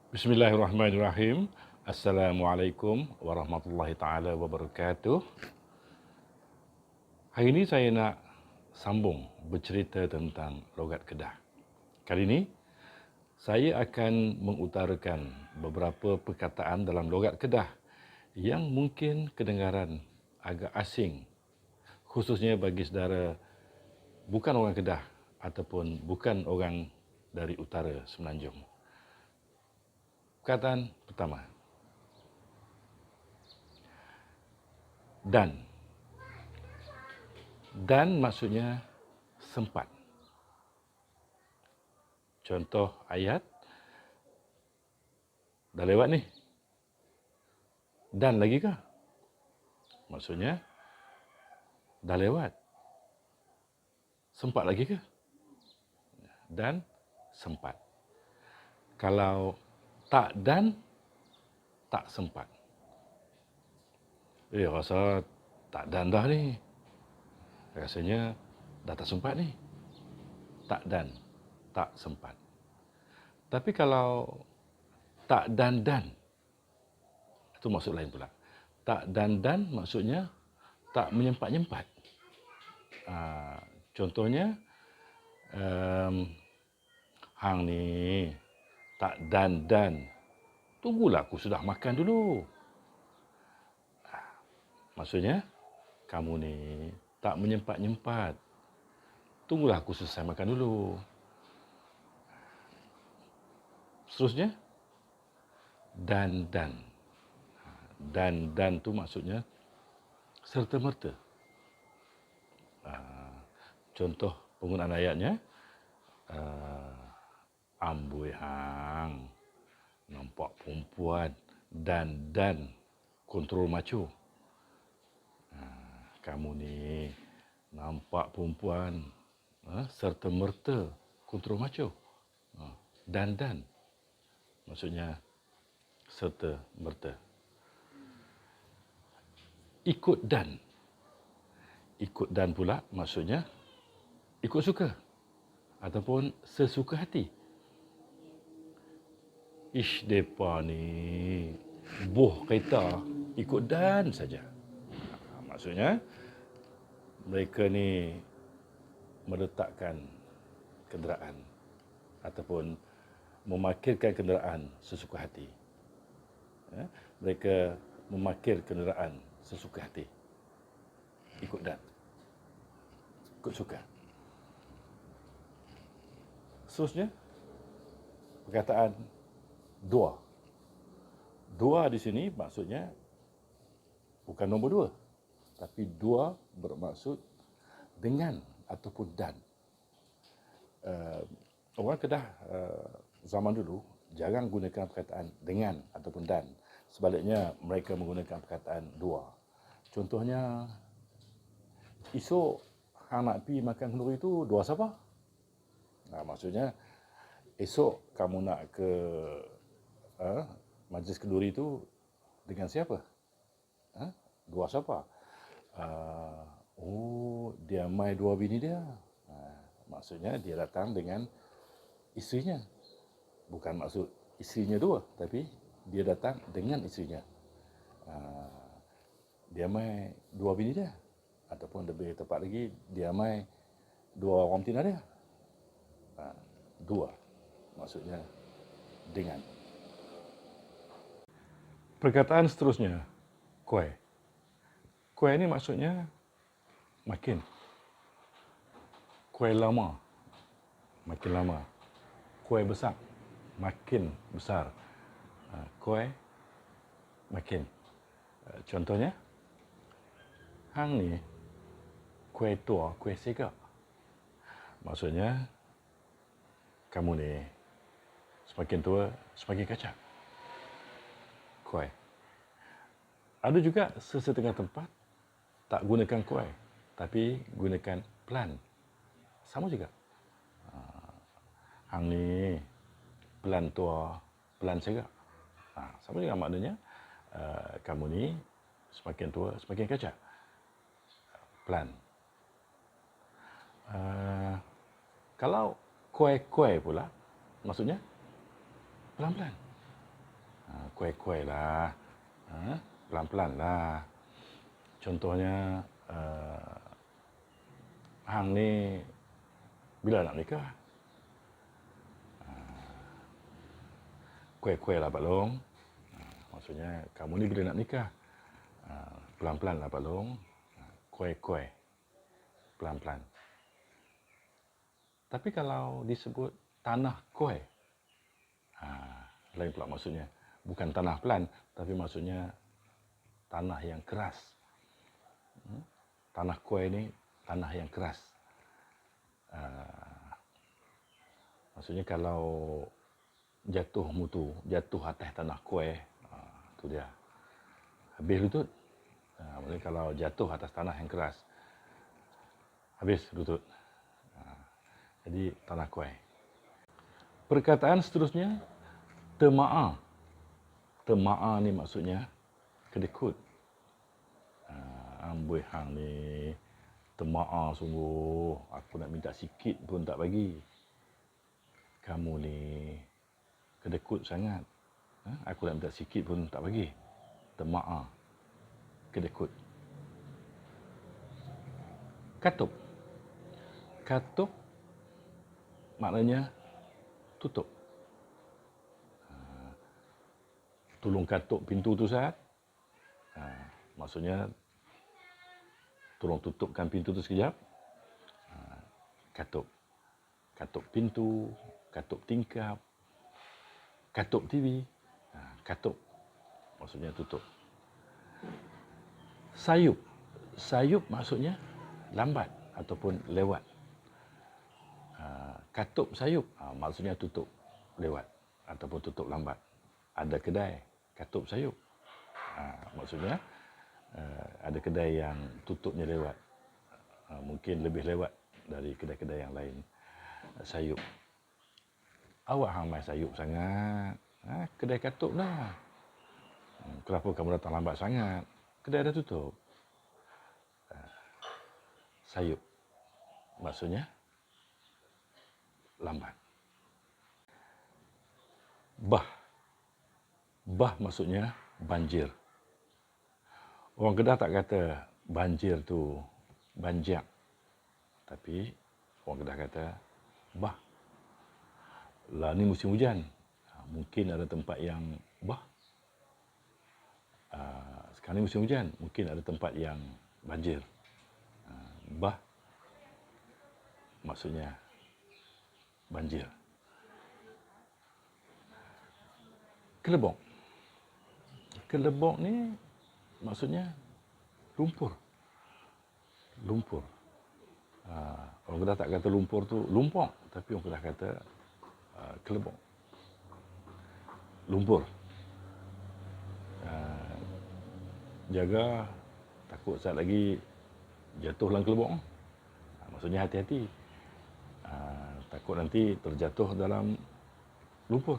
Bismillahirrahmanirrahim. Assalamualaikum warahmatullahi taala wabarakatuh. Hari ini saya nak sambung bercerita tentang logat Kedah. Kali ini saya akan mengutarakan beberapa perkataan dalam logat Kedah yang mungkin kedengaran agak asing, khususnya bagi saudara bukan orang Kedah ataupun bukan orang dari utara Semenanjung. Perkataan pertama, dan. Dan maksudnya sempat. Contoh ayat, dah lewat ni. Dan lagi kah? Maksudnya, dah lewat. Sempat lagi ke? Dan sempat. Kalau tak dan, tak sempat. Rasa tak dan dah ni. Rasanya dah tak sempat ni. Tak dan, tak sempat. Tapi kalau tak dan, itu maksud lain pula. Tak dan maksudnya tak menyempat-nyempat. Contohnya, hang ni tak dan. Tunggulah aku sudah makan dulu. Maksudnya, kamu ni tak menyempat-nyempat. Tunggulah aku selesai makan dulu. Seterusnya, dan. Dan tu maksudnya serta-merta. Contoh penggunaan ayatnya, amboi hang, nampak perempuan dan kontrol macho. Kamu ni nampak perempuan serta-merta kontrol macho. Dan maksudnya serta-merta. Ikut dan. Ikut dan pula maksudnya ikut suka ataupun sesuka hati. Ish, depa ni boh kereta ikut dan saja. Maksudnya mereka ni meletakkan kenderaan ataupun memarkirkan kenderaan sesuka hati. Mereka memarkir kenderaan sesuka hati. Ikut dan. Ikut suka. Seterusnya, perkataan dua. Dua di sini maksudnya bukan nombor dua, tapi dua bermaksud dengan ataupun dan. Orang Kedah zaman dulu jarang gunakan perkataan dengan ataupun dan. Sebaliknya, mereka menggunakan perkataan dua. Contohnya, esok hang nak pergi makan kenduri tu dua siapa? Maksudnya, esok kamu nak ke majlis kenduri tu dengan siapa? Dua siapa? Dia mai dua bini dia. Maksudnya dia datang dengan isterinya. Bukan maksud isterinya dua, tapi dia datang dengan isterinya. Dia mai dua bini dia. Ataupun lebih tepat lagi, dia mai dua orang betina dia. Dua maksudnya dengan. Perkataan seterusnya, kuai. Kuai ini maksudnya makin. Kuai lama, makin lama. Kuai besar, makin besar. Kuai, makin. Contohnya, hang ni kuai tua, kuai segak. Maksudnya, kamu ni semakin tua, semakin kacak. Kuai. Ada juga sesetengah tempat tak gunakan kuai, tapi gunakan pelan. Sama juga. Hang ni pelan tua, pelan segak. Sama juga maknanya, kamu ni semakin tua, semakin kacak. Pelan. Kalau kuai-kuai pula, maksudnya pelan-pelan. kuai-kuai lah. Pelan-pelan lah. Contohnya, hang ni bila nak nikah? Kuai-kuai lah Pak Long. Maksudnya, kamu ni bila nak nikah? Pelan-pelan lah Pak Long. Kuai-kuai. Pelan-pelan. Tapi kalau disebut tanah kuai, lain pula maksudnya. Bukan tanah pelan, tapi maksudnya tanah yang keras. Tanah kuai ni tanah yang keras. Maksudnya kalau jatuh mutu, jatuh atas tanah kuai, tu dia. Habis lutut. Maksudnya kalau jatuh atas tanah yang keras, habis lutut. Jadi tanah kuai. Perkataan seterusnya, tema'a. Tema'a ni maksudnya kedekut. Amboi hang ni tema'a sungguh. Aku nak minta sikit pun tak bagi. Kamu ni kedekut sangat. Aku nak minta sikit pun tak bagi. Tema'a. Kedekut. Katup. Katup maknanya tutup. Tolong katuk pintu tu Ustaz. Maksudnya, tolong tutupkan pintu tu sekejap. Katuk. Katuk pintu, katuk tingkap, katuk TV. Katuk maksudnya tutup. Sayup. Sayup maksudnya lambat ataupun lewat. Katup sayup maksudnya tutup lewat ataupun tutup lambat. Ada kedai katup sayup. Maksudnya ada kedai yang tutupnya lewat. Mungkin lebih lewat dari kedai-kedai yang lain. Sayup. Awak hang mai sayup sangat. Kedai katup dah. Kenapa kamu datang lambat sangat? Kedai dah tutup. Sayup. Maksudnya lambat. Bah. Bah maksudnya banjir. Orang Kedah tak kata banjir tu banjak. Tapi orang Kedah kata bah. Lah ni musim hujan. Mungkin ada tempat yang bah. Sekarang ni musim hujan. Mungkin ada tempat yang banjir. Bah maksudnya banjir. Kelebok. Kelebok ni maksudnya lumpur. Lumpur. Orang Kedah tak kata lumpur tu lumpur, tapi orang Kedah kata kelebok. Lumpur. Jaga, takut saat lagi jatuh dalam kelebok. Maksudnya hati-hati. Takut nanti terjatuh dalam lumpur.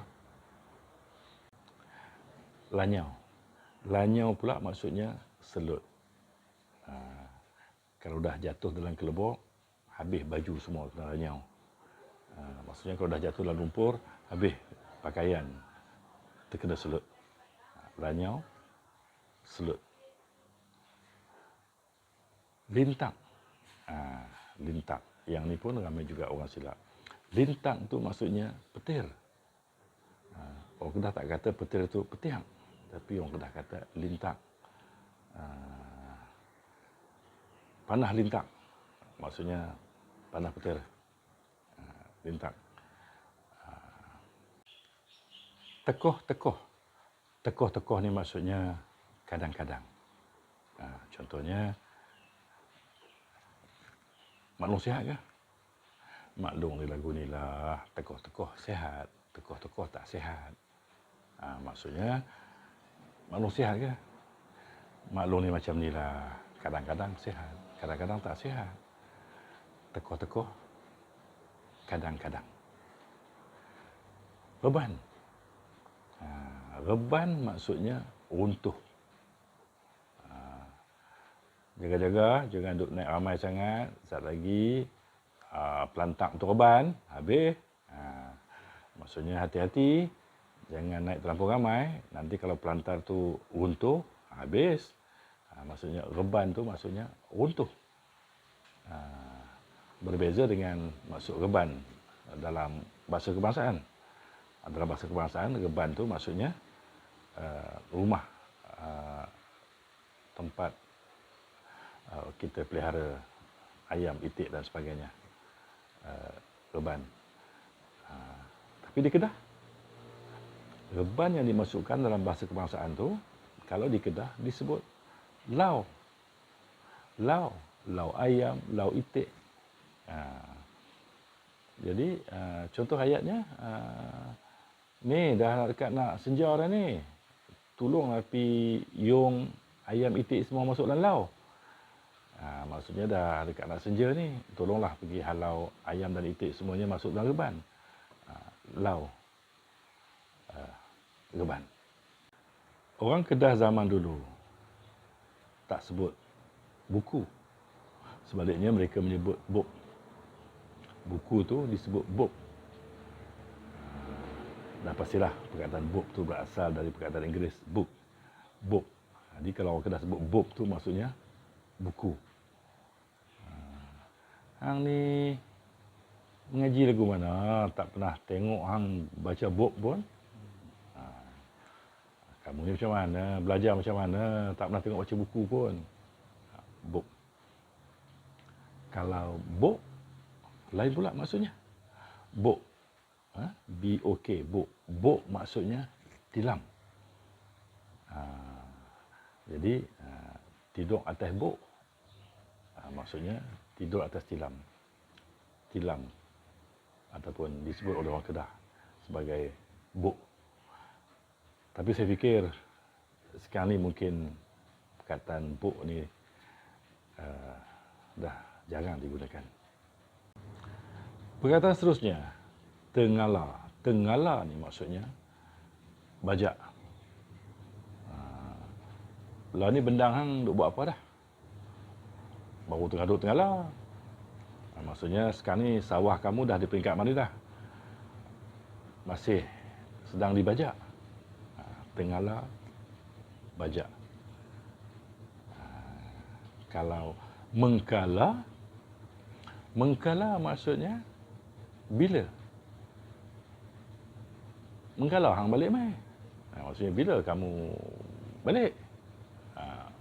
Lanyau. Lanyau pula maksudnya selut. Kalau dah jatuh dalam kelebok, habis baju semua kena lanyau. Maksudnya kalau dah jatuh dalam lumpur, habis pakaian terkena selut. Lanyau, selut. Lintang. Lintang. Yang ni pun ramai juga orang silap. Lintang tu maksudnya petir. Orang Kedah tak kata petir itu petiang, tapi orang Kedah kata lintang. Panah lintang. Maksudnya panah petir. Lintang. Tekoh-tekoh. Tekoh-tekoh ni maksudnya kadang-kadang. Contohnya, maklum sihat ke? Maklum ni lagu ni lah, tekoh-tekoh sihat, tekoh-tekoh tak sihat. Maksudnya, maklum sihat ke? Maklum ni macam ni lah, kadang-kadang sihat, kadang-kadang tak sihat. Tekoh-tekoh, kadang-kadang. Beban. Beban maksudnya runtuh. Jaga-jaga, jangan duduk naik ramai sangat. Saat lagi, pelantak untuk beban, habis. Maksudnya hati-hati, Jangan naik terlampau ramai, nanti kalau pelantar tu runtuh, habis. Maksudnya reban tu maksudnya runtuh. Berbeza dengan maksud reban dalam bahasa kebangsaan. Dalam bahasa kebangsaan, reban tu maksudnya rumah, tempat kita pelihara ayam, itik dan sebagainya. Reban. Tapi di Kedah, reban yang dimasukkan dalam bahasa kebangsaan tu, kalau di Kedah disebut lau. Lau. Lau ayam, lau itik. Jadi, contoh ayatnya, ni dah dekat nak senja dah ni. Tolonglah pi yung ayam itik semua masuk dalam lau. Maksudnya dah dekat nak senja ni, tolonglah pergi halau ayam dan itik semuanya masuk dalam reban. Lau. Reban. Orang Kedah zaman dulu tak sebut buku. Sebaliknya mereka menyebut book. Buku tu disebut book. Dah pastilah perkataan book tu berasal dari perkataan Inggeris book. Book. Jadi kalau orang Kedah sebut book tu maksudnya buku. Hang ni mengaji lagu mana? Tak pernah tengok hang baca book pun. Kamu ni macam mana? Belajar macam mana? Tak pernah tengok baca buku pun. Book. Kalau book, lain pula maksudnya. Book. B-O-K, book. Book maksudnya tilam. Jadi, tidur atas book. Maksudnya, tidur atas tilam. Tilam. Ataupun disebut oleh orang Kedah sebagai book. Tapi saya fikir sekarang ni mungkin perkataan book ni dah jarang digunakan. Perkataan seterusnya, tengala. Tengala ni maksudnya bajak. Lah ni bendang hang duk buat apa dah? Baru tengah duk tengala. Maksudnya sekarang ni sawah kamu dah di peringkat mana dah? Masih sedang dibajak. Tengala, bajak. Kalau mengkala, mengkala maksudnya bila? Mengkala hang balik mai. Maksudnya bila kamu balik?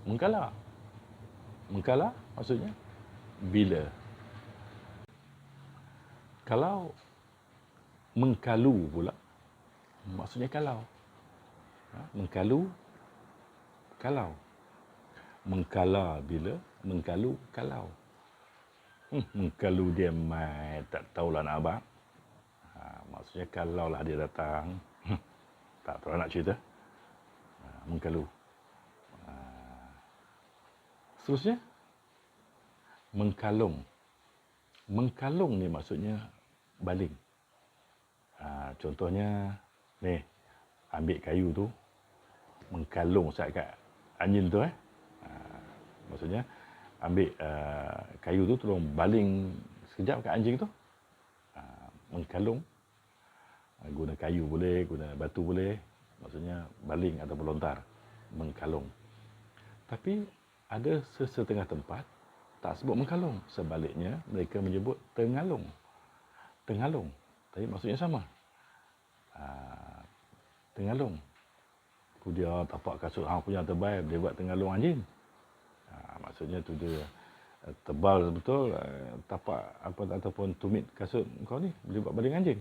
Mengkala. Mengkala maksudnya bila. Kalau mengkalu pula, maksudnya kalau. Mengkalu, kalau. Mengkala bila, mengkalu, kalau. Mengkalu dia mai, tak tahulah nak apa. Maksudnya kalaulah dia datang, tak tahu nak cerita. Mengkalu. Seterusnya, mengkalung. Mengkalung ni maksudnya baling. Contohnya, ni, ambil kayu tu, mengkalung sat kat anjing tu. Maksudnya, ambil kayu tu, tolong baling sekejap kat anjing tu. Mengkalung. Guna kayu boleh, guna batu boleh. Maksudnya, baling atau melontar. Mengkalung. Tapi, ada sesetengah tempat tak sebut mengkalung. Sebaliknya, mereka menyebut tengalung. Tengalung. Tapi maksudnya sama. Tengalung. Tu dia tapak kasut hang punya tebal, dia buat tengalung anjing. Maksudnya tu dia tebal betul, tapak apa ataupun tumit kasut kau ni boleh buat baling anjing.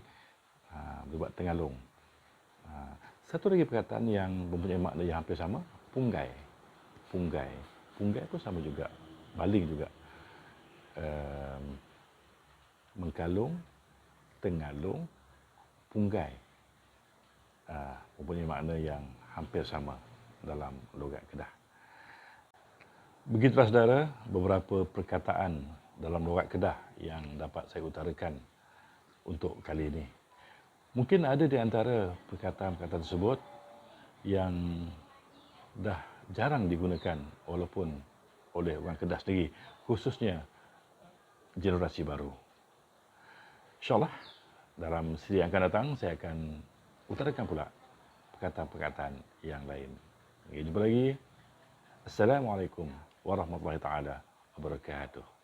Boleh buat tengalung. Satu lagi perkataan yang mempunyai makna yang hampir sama, punggai. Punggai. Punggai pun sama juga, baling juga. Mengkalung, tengalung, punggai. Mempunyai makna yang hampir sama dalam logat Kedah. Begitulah saudara, beberapa perkataan dalam logat Kedah yang dapat saya utarakan untuk kali ini. Mungkin ada di antara perkataan-perkataan tersebut yang dah jarang digunakan walaupun oleh orang Kedah sendiri, khususnya generasi baru. InsyaAllah, dalam siri yang akan datang, saya akan utarakan pula perkataan-perkataan yang lain. Sampai jumpa lagi. Assalamualaikum warahmatullahi taala wabarakatuh.